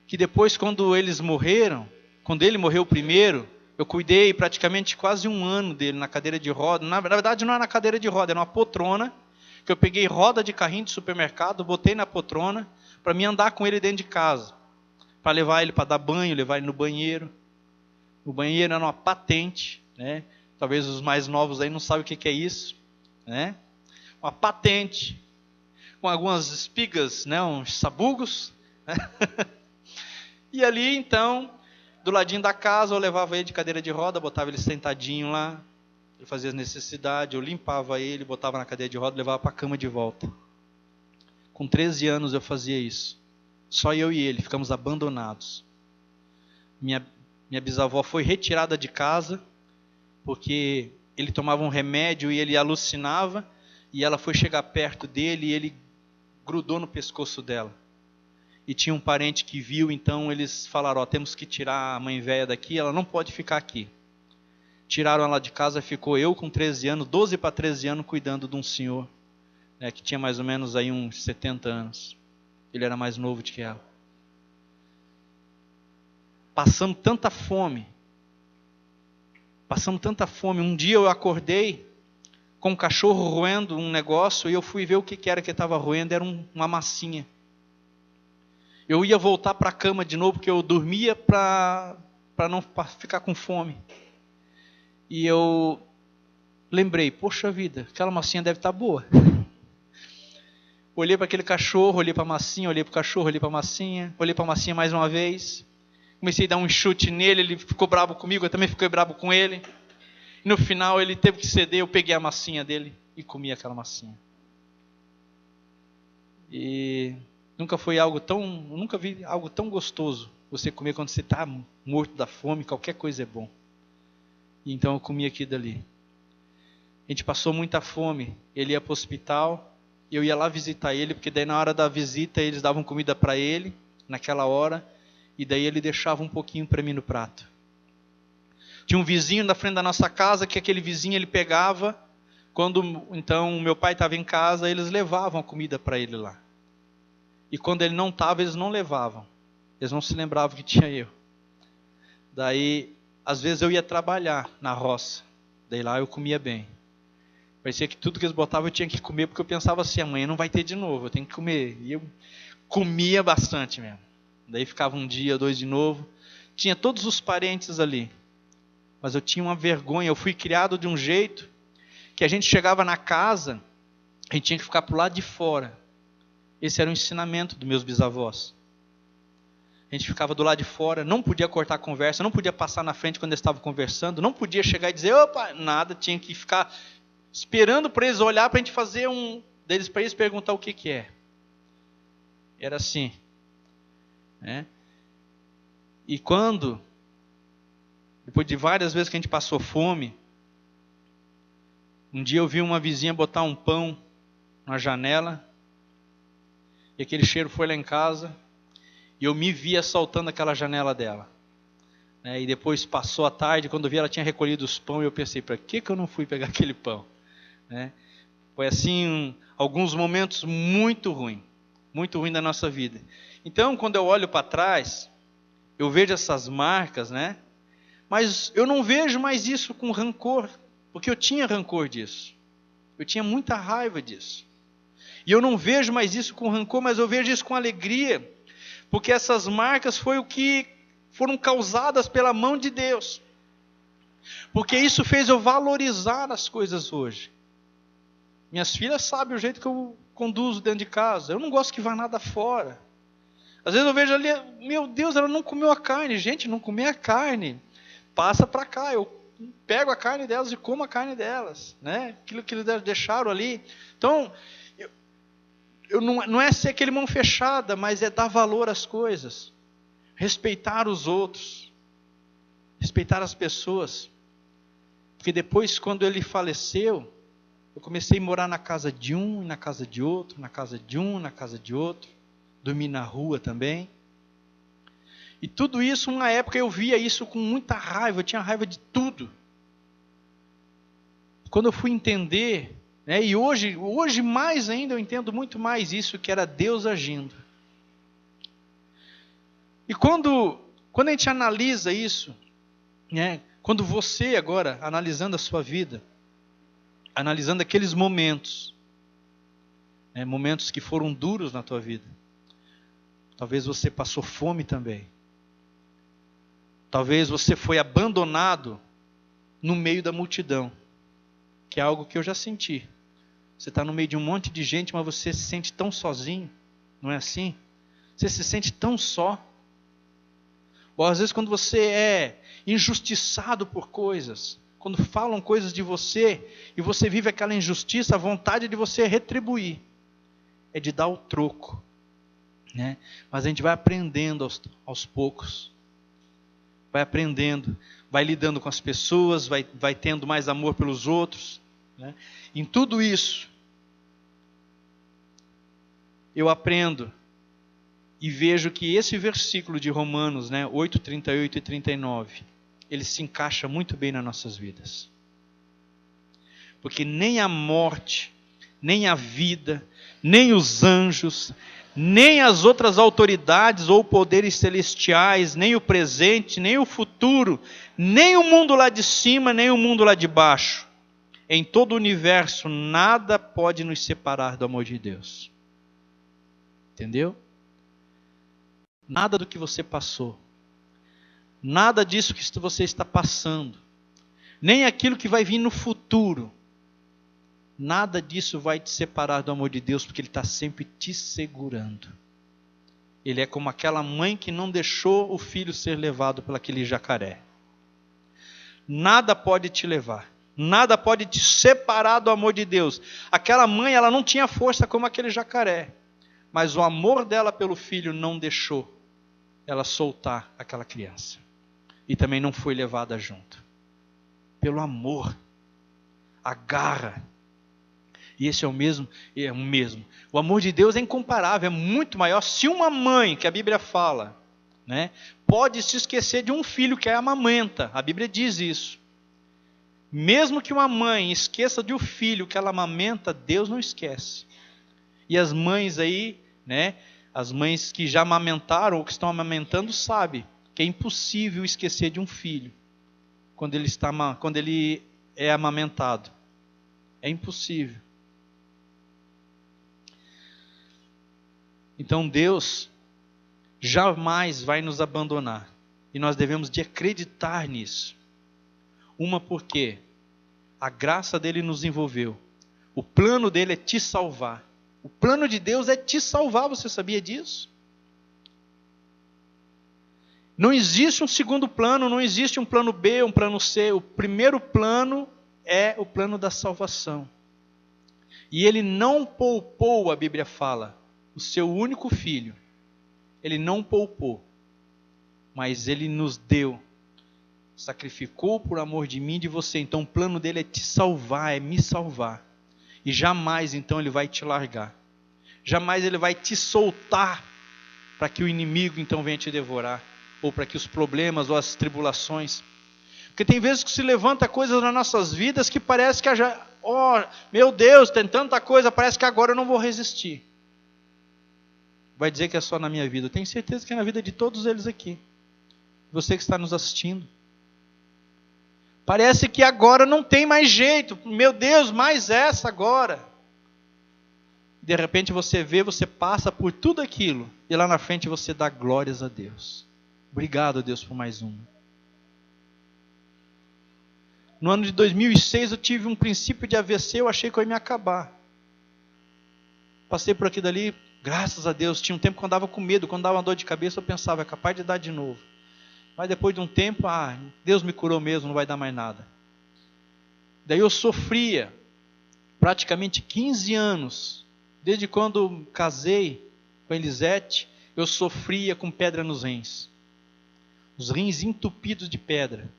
A: Que depois quando eles morreram, quando ele morreu primeiro, eu cuidei praticamente quase um ano dele na cadeira de roda. Na verdade não era na cadeira de roda, era uma poltrona. Que eu peguei roda de carrinho de supermercado, botei na poltrona, para mim andar com ele dentro de casa. Para levar ele para dar banho, levar ele no banheiro. O banheiro era uma patente, Talvez os mais novos aí não sabem o que é isso, Uma patente. com algumas espigas, né, uns sabugos. Né? E ali, então, do ladinho da casa, eu levava ele de cadeira de roda, botava ele sentadinho lá, ele fazia as necessidades, eu limpava ele, botava na cadeira de roda e levava para a cama de volta. Com 13 anos eu fazia isso. Só eu e ele, ficamos abandonados. Minha bisavó foi retirada de casa, porque ele tomava um remédio e ele alucinava, e ela foi chegar perto dele e ele grudou no pescoço dela. E tinha um parente que viu, então eles falaram, temos que tirar a mãe velha daqui, ela não pode ficar aqui. Tiraram ela de casa, ficou eu com 13 anos, 12 para 13 anos, cuidando de um senhor, né, que tinha mais ou menos aí uns 70 anos. Ele era mais novo do que ela. Passamos tanta fome. Um dia eu acordei com um cachorro roendo um negócio e eu fui ver o que era que estava roendo, era uma massinha. Eu ia voltar para a cama de novo, porque eu dormia para não ficar com fome. E eu lembrei, poxa vida, aquela massinha deve estar boa. Olhei para aquele cachorro, olhei para a massinha, olhei para o cachorro, olhei para a massinha mais uma vez. Comecei a dar um chute nele, ele ficou bravo comigo, eu também fiquei bravo com ele. E no final ele teve que ceder, eu peguei a massinha dele e comi aquela massinha. E nunca vi algo tão gostoso, você comer quando você está morto da fome, qualquer coisa é bom. E então eu comi aqui dali. A gente passou muita fome, ele ia para o hospital, eu ia lá visitar ele, porque daí na hora da visita eles davam comida para ele, naquela hora, e daí ele deixava um pouquinho para mim no prato. Tinha um vizinho na frente da nossa casa, que aquele vizinho ele pegava, quando então meu pai estava em casa, eles levavam a comida para ele lá. E quando ele não estava, eles não levavam. Eles não se lembravam que tinha eu. Daí, às vezes eu ia trabalhar na roça, daí lá eu comia bem. Parecia que tudo que eles botavam eu tinha que comer, porque eu pensava assim, amanhã não vai ter de novo, eu tenho que comer. E eu comia bastante mesmo. Daí ficava um dia, 2 de novo. Tinha todos os parentes ali. Mas eu tinha uma vergonha. Eu fui criado de um jeito que a gente chegava na casa, a gente tinha que ficar pro lado de fora. Esse era o ensinamento dos meus bisavós. A gente ficava do lado de fora, não podia cortar a conversa, não podia passar na frente quando eles estavam conversando, não podia chegar e dizer, opa, nada, tinha que ficar esperando para eles olhar, para a gente fazer para eles perguntar o que é. Era assim. Né? E depois de várias vezes que a gente passou fome, um dia eu vi uma vizinha botar um pão na janela, e aquele cheiro foi lá em casa, e eu me vi assaltando aquela janela dela. Né? E depois passou a tarde, quando eu vi ela tinha recolhido os pão, e eu pensei, para que eu não fui pegar aquele pão? Né? Foi assim, alguns momentos muito ruim da nossa vida. Então, quando eu olho para trás, eu vejo essas marcas, né? Mas eu não vejo mais isso com rancor, porque eu tinha rancor disso. Eu tinha muita raiva disso. E eu não vejo mais isso com rancor, mas eu vejo isso com alegria, porque essas marcas foi o que foram causadas pela mão de Deus. Porque isso fez eu valorizar as coisas hoje. Minhas filhas sabem o jeito que eu conduzo dentro de casa. Eu não gosto que vá nada fora. Às vezes eu vejo ali, meu Deus, ela não comeu a carne. Gente, não comer a carne. Passa para cá, eu pego a carne delas e como a carne delas. Né? Aquilo que eles deixaram ali. Então, não é ser aquele mão fechada, mas é dar valor às coisas. Respeitar os outros. Respeitar as pessoas. Porque depois, quando ele faleceu, eu comecei a morar na casa de um, na casa de outro, na casa de um, na casa de outro. Dormi na rua também. E tudo isso, uma época eu via isso com muita raiva, eu tinha raiva de tudo. Quando eu fui entender, né, e hoje mais ainda eu entendo muito mais isso, que era Deus agindo. E quando a gente analisa isso, né, quando você agora, analisando a sua vida, analisando aqueles momentos, né, momentos que foram duros na tua vida, talvez você passou fome também. Talvez você foi abandonado no meio da multidão, que é algo que eu já senti. Você está no meio de um monte de gente, mas você se sente tão sozinho. Não é assim? Você se sente tão só. Ou às vezes quando você é injustiçado por coisas, quando falam coisas de você, e você vive aquela injustiça, a vontade de você retribuir é de dar o troco. Né? Mas a gente vai aprendendo aos poucos. Vai aprendendo, vai lidando com as pessoas, vai tendo mais amor pelos outros. Né? Em tudo isso, eu aprendo e vejo que esse versículo de Romanos, 8, 38 e 39, ele se encaixa muito bem nas nossas vidas. Porque nem a morte, nem a vida, nem os anjos, nem as outras autoridades ou poderes celestiais, nem o presente, nem o futuro, nem o mundo lá de cima, nem o mundo lá de baixo. Em todo o universo, nada pode nos separar do amor de Deus. Entendeu? Nada do que você passou, nada disso que você está passando, nem aquilo que vai vir no futuro, nada disso vai te separar do amor de Deus, porque Ele está sempre te segurando. Ele é como aquela mãe que não deixou o filho ser levado por aquele jacaré. Nada pode te levar, nada pode te separar do amor de Deus. Aquela mãe, ela não tinha força como aquele jacaré, mas o amor dela pelo filho não deixou ela soltar aquela criança. E também não foi levada junto. Pelo amor. Agarra. E esse é o mesmo. O amor de Deus é incomparável, é muito maior. Se uma mãe, que a Bíblia fala, pode se esquecer de um filho que a amamenta, a Bíblia diz isso. Mesmo que uma mãe esqueça de um filho que ela amamenta, Deus não esquece. E as mães aí, as mães que já amamentaram ou que estão amamentando sabem que é impossível esquecer de um filho quando ele é amamentado. É impossível. Então Deus jamais vai nos abandonar. E nós devemos de acreditar nisso. Porque a graça dele nos envolveu. O plano dele é te salvar. O plano de Deus é te salvar, você sabia disso? Não existe um segundo plano, não existe um plano B, um plano C. O primeiro plano é o plano da salvação. E Ele não poupou, a Bíblia fala, o seu único filho. Ele não poupou, mas Ele nos deu. Sacrificou por amor de mim e de você. Então o plano dele é te salvar, é me salvar. E jamais então Ele vai te largar. Jamais Ele vai te soltar para que o inimigo então venha te devorar. Ou para que os problemas ou as tribulações. Porque tem vezes que se levanta coisas nas nossas vidas que parece que meu Deus, tem tanta coisa, parece que agora eu não vou resistir. Vai dizer que é só na minha vida. Eu tenho certeza que é na vida de todos eles aqui. Você que está nos assistindo. Parece que agora não tem mais jeito. Meu Deus, mais essa agora. De repente você passa por tudo aquilo. E lá na frente você dá glórias a Deus. Obrigado, Deus, por mais uma. No ano de 2006 eu tive um princípio de AVC, eu achei que eu ia me acabar. Passei por aqui dali, graças a Deus. Tinha um tempo que eu andava com medo, quando dava uma dor de cabeça eu pensava, é capaz de dar de novo. Mas depois de um tempo, Deus me curou mesmo, não vai dar mais nada. Daí eu sofria praticamente 15 anos. Desde quando casei com a Elisete, eu sofria com pedra nos rins. Os rins entupidos de pedra.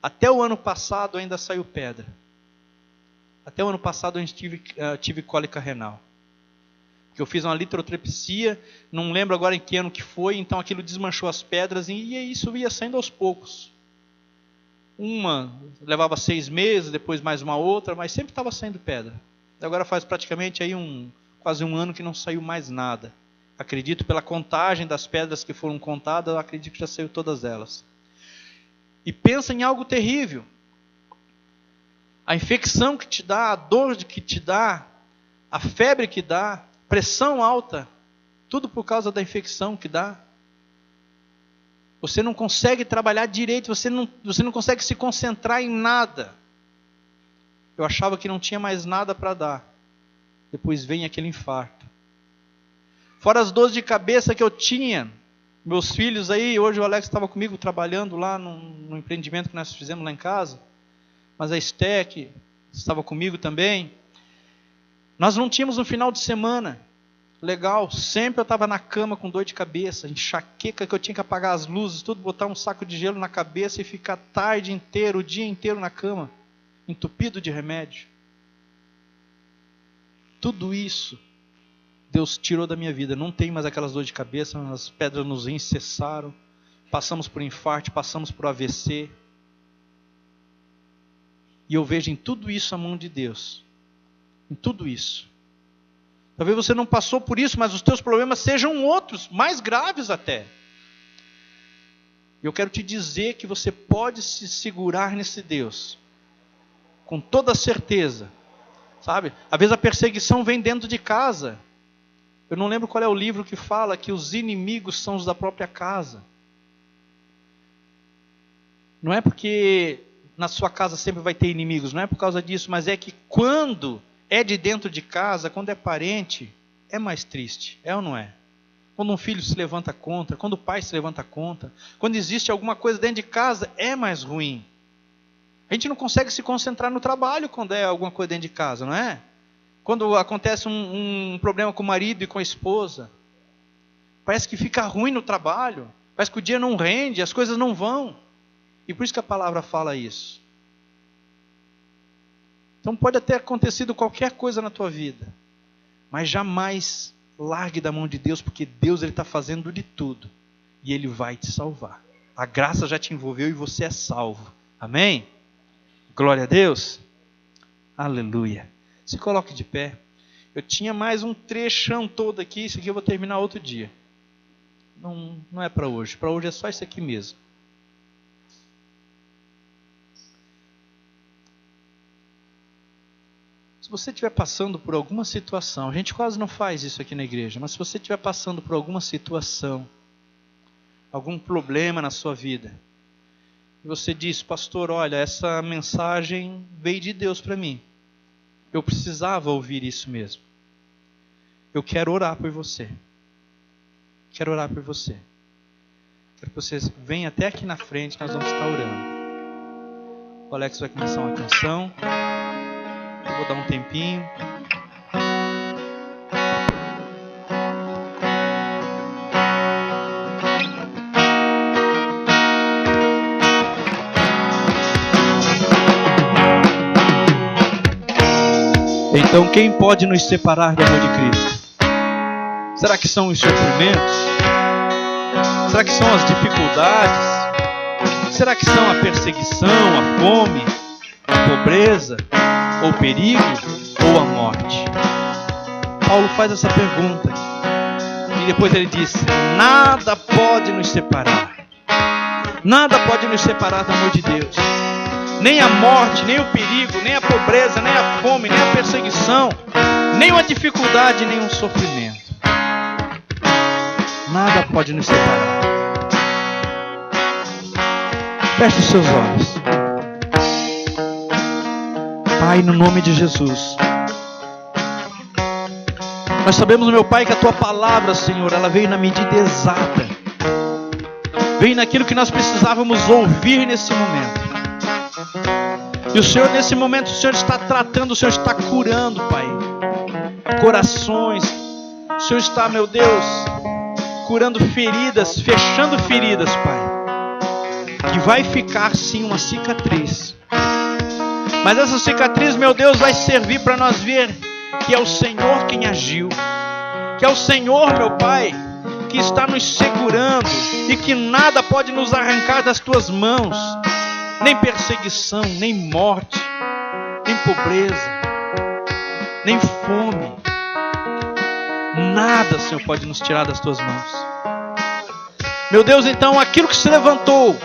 A: Até o ano passado ainda saiu pedra. Até o ano passado eu tive cólica renal. Que eu fiz uma litrotripsia, não lembro agora em que ano que foi, então aquilo desmanchou as pedras e isso ia saindo aos poucos. Uma levava 6 meses, depois mais uma outra, mas sempre estava saindo pedra. Agora faz praticamente aí quase um ano que não saiu mais nada. Acredito pela contagem das pedras que foram contadas, eu acredito que já saiu todas elas. E pensa em algo terrível. A infecção que te dá, a dor que te dá, a febre que dá, pressão alta, tudo por causa da infecção que dá. Você não consegue trabalhar direito, você não consegue se concentrar em nada. Eu achava que não tinha mais nada para dar. Depois vem aquele infarto. Fora as dores de cabeça que eu tinha, meus filhos aí, hoje o Alex estava comigo trabalhando lá no empreendimento que nós fizemos lá em casa, mas a Esté, que estava comigo também. Nós não tínhamos um final de semana legal, sempre eu estava na cama com dor de cabeça, enxaqueca, que eu tinha que apagar as luzes, tudo, botar um saco de gelo na cabeça e ficar a tarde inteira, o dia inteiro na cama, entupido de remédio. Tudo isso Deus tirou da minha vida. Não tem mais aquelas dores de cabeça, as pedras nos rins cessaram, passamos por infarto, passamos por AVC. E eu vejo em tudo isso a mão de Deus. Em tudo isso. Talvez você não passou por isso, mas os teus problemas sejam outros, mais graves até. Eu quero te dizer que você pode se segurar nesse Deus, com toda certeza. Sabe? Às vezes a perseguição vem dentro de casa. Eu não lembro qual é o livro que fala que os inimigos são os da própria casa. Não é porque na sua casa sempre vai ter inimigos, não é por causa disso, mas é que quando é de dentro de casa, quando é parente, é mais triste, é ou não é? Quando um filho se levanta contra, quando o pai se levanta contra, quando existe alguma coisa dentro de casa, é mais ruim. A gente não consegue se concentrar no trabalho quando é alguma coisa dentro de casa, não é? Quando acontece um problema com o marido e com a esposa, parece que fica ruim no trabalho, parece que o dia não rende, as coisas não vão. E por isso que a palavra fala isso. Então pode ter acontecido qualquer coisa na tua vida, mas jamais largue da mão de Deus, porque Deus está fazendo de tudo e Ele vai te salvar. A graça já te envolveu e você é salvo. Amém? Glória a Deus. Aleluia. Se coloque de pé. Eu tinha mais um trechão todo aqui, isso aqui eu vou terminar outro dia. Não é para hoje. Para hoje é só isso aqui mesmo. Se você estiver passando por alguma situação, a gente quase não faz isso aqui na igreja, mas se você estiver passando por alguma situação, algum problema na sua vida, e você diz, pastor, olha, essa mensagem veio de Deus para mim. Eu precisava ouvir isso mesmo. Eu quero orar por você. Quero orar por você. Quero que você venha até aqui na frente, nós vamos estar orando. O Alex vai começar uma canção. Eu vou dar um tempinho. Então, quem pode nos separar do amor de Cristo? Será que são os sofrimentos? Será que são as dificuldades? Será que são a perseguição, a fome, a pobreza, ou o perigo, ou a morte? Paulo faz essa pergunta. E depois ele diz, nada pode nos separar. Nada pode nos separar do amor de Deus. Nem a morte, nem o perigo, nem a pobreza, nem a fome, nem a perseguição, nem uma dificuldade, nem um sofrimento. Nada pode nos separar. Feche os seus olhos. Pai, no nome de Jesus. Nós sabemos, meu Pai, que a Tua palavra, Senhor, ela veio na medida exata. Veio naquilo que nós precisávamos ouvir nesse momento. E o Senhor, nesse momento, o Senhor está tratando, o Senhor está curando, Pai, corações. O Senhor está, meu Deus, curando feridas, fechando feridas, Pai, que vai ficar sim uma cicatriz. Mas essa cicatriz, meu Deus, vai servir para nós ver que é o Senhor quem agiu, que é o Senhor, meu Pai, que está nos segurando e que nada pode nos arrancar das Tuas mãos. Nem perseguição, nem morte, nem pobreza, nem fome. Nada, Senhor, pode nos tirar das Tuas mãos. Meu Deus, então, aquilo que se levantou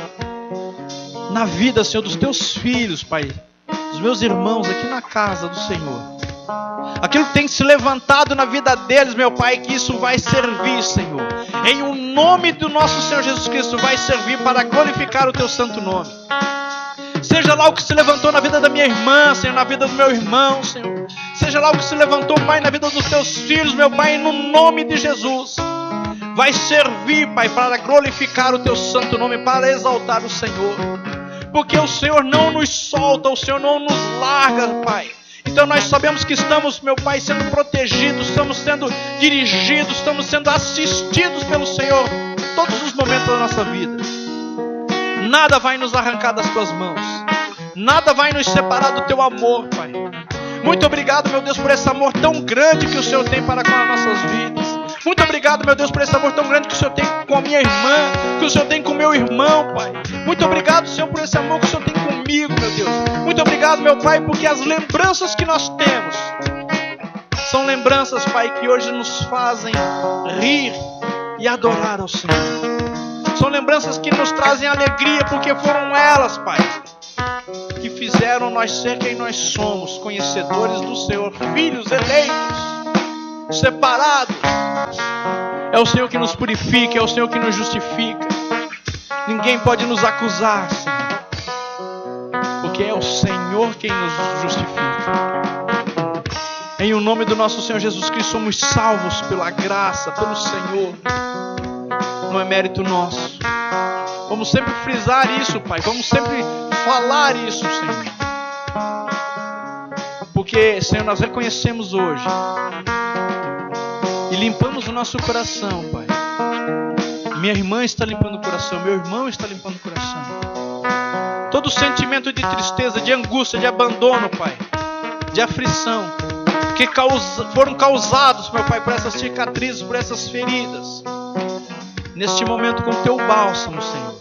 A: na vida, Senhor, dos Teus filhos, Pai, dos meus irmãos aqui na casa do Senhor, aquilo que tem se levantado na vida deles, meu Pai, que isso vai servir, Senhor, em o nome do nosso Senhor Jesus Cristo, vai servir para glorificar o Teu santo nome. Seja lá o que se levantou na vida da minha irmã, Senhor, na vida do meu irmão, Senhor. seja lá o que se levantou, Pai, na vida dos teus filhos, meu Pai, no nome de Jesus, vai servir, Pai, para glorificar o teu santo nome, para exaltar o Senhor, porque o Senhor não nos solta, o Senhor não nos larga, Pai. Então nós sabemos que estamos, meu Pai, sendo protegidos, estamos sendo dirigidos, estamos sendo assistidos pelo Senhor em todos os momentos da nossa vida. Nada vai nos arrancar das tuas mãos, nada vai nos separar do teu amor, Pai. Muito obrigado, meu Deus, por esse amor tão grande que o Senhor tem para com as nossas vidas. Muito obrigado, meu Deus, por esse amor tão grande que o Senhor tem com a minha irmã, que o Senhor tem com o meu irmão, Pai. Muito obrigado, Senhor, por esse amor que o Senhor tem comigo, meu Deus. Muito obrigado, meu Pai, porque as lembranças que nós temos são lembranças, Pai, que hoje nos fazem rir e adorar ao Senhor. São lembranças que nos trazem alegria, porque foram elas, Pai, que fizeram nós ser quem nós somos, conhecedores do Senhor, filhos eleitos, separados. É o Senhor que nos purifica, é o Senhor que nos justifica. Ninguém pode nos acusar, Senhor, porque é o Senhor quem nos justifica. Em o nome do nosso Senhor Jesus Cristo, somos salvos pela graça, pelo Senhor. Não é mérito nosso. Vamos sempre frisar isso, Pai. Vamos sempre falar isso, Senhor. Porque, Senhor, nós reconhecemos hoje e limpamos o nosso coração, Pai. Minha irmã está limpando o coração, meu irmão está limpando o coração. Todo sentimento de tristeza, de angústia, de abandono, Pai, de aflição, que foram causados, meu Pai, por essas cicatrizes, por essas feridas. Neste momento, com o teu bálsamo, Senhor,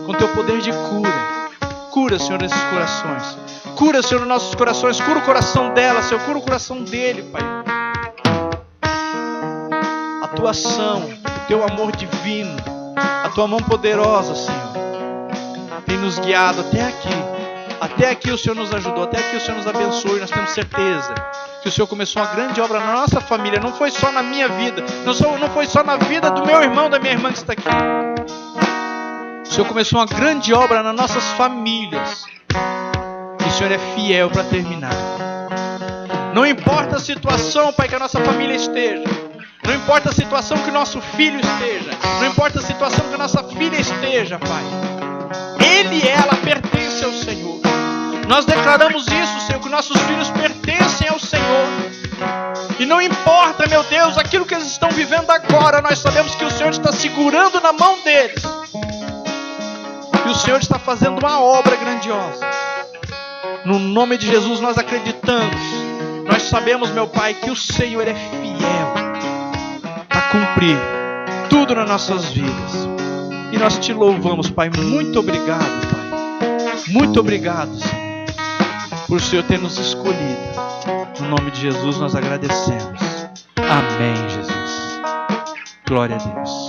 A: com o teu poder de cura. Cura, Senhor, esses corações. Cura, Senhor, os nossos corações. Cura o coração dela, Senhor. Cura o coração dele, Pai. A tua ação, o teu amor divino, a tua mão poderosa, Senhor, tem nos guiado até aqui. Até aqui o Senhor nos ajudou. Até aqui o Senhor nos abençoou. E nós temos certeza que o Senhor começou uma grande obra na nossa família. Não foi só na minha vida. Não foi só na vida do meu irmão, da minha irmã que está aqui. O Senhor começou uma grande obra nas nossas famílias. E o Senhor é fiel para terminar. Não importa a situação, Pai, que a nossa família esteja. Não importa a situação que o nosso filho esteja. Não importa a situação que a nossa filha esteja, Pai. Ele e ela pertencem ao Senhor. Nós declaramos isso, Senhor, que nossos filhos pertencem ao Senhor. E não importa, meu Deus, aquilo que eles estão vivendo agora, nós sabemos que o Senhor está segurando na mão deles. E o Senhor está fazendo uma obra grandiosa. No nome de Jesus nós acreditamos. Nós sabemos, meu Pai, que o Senhor é fiel a cumprir tudo nas nossas vidas. E nós te louvamos, Pai. Muito obrigado, Pai. Muito obrigado, Senhor, por o Senhor ter nos escolhido. No nome de Jesus nós agradecemos. Amém, Jesus. Glória a Deus.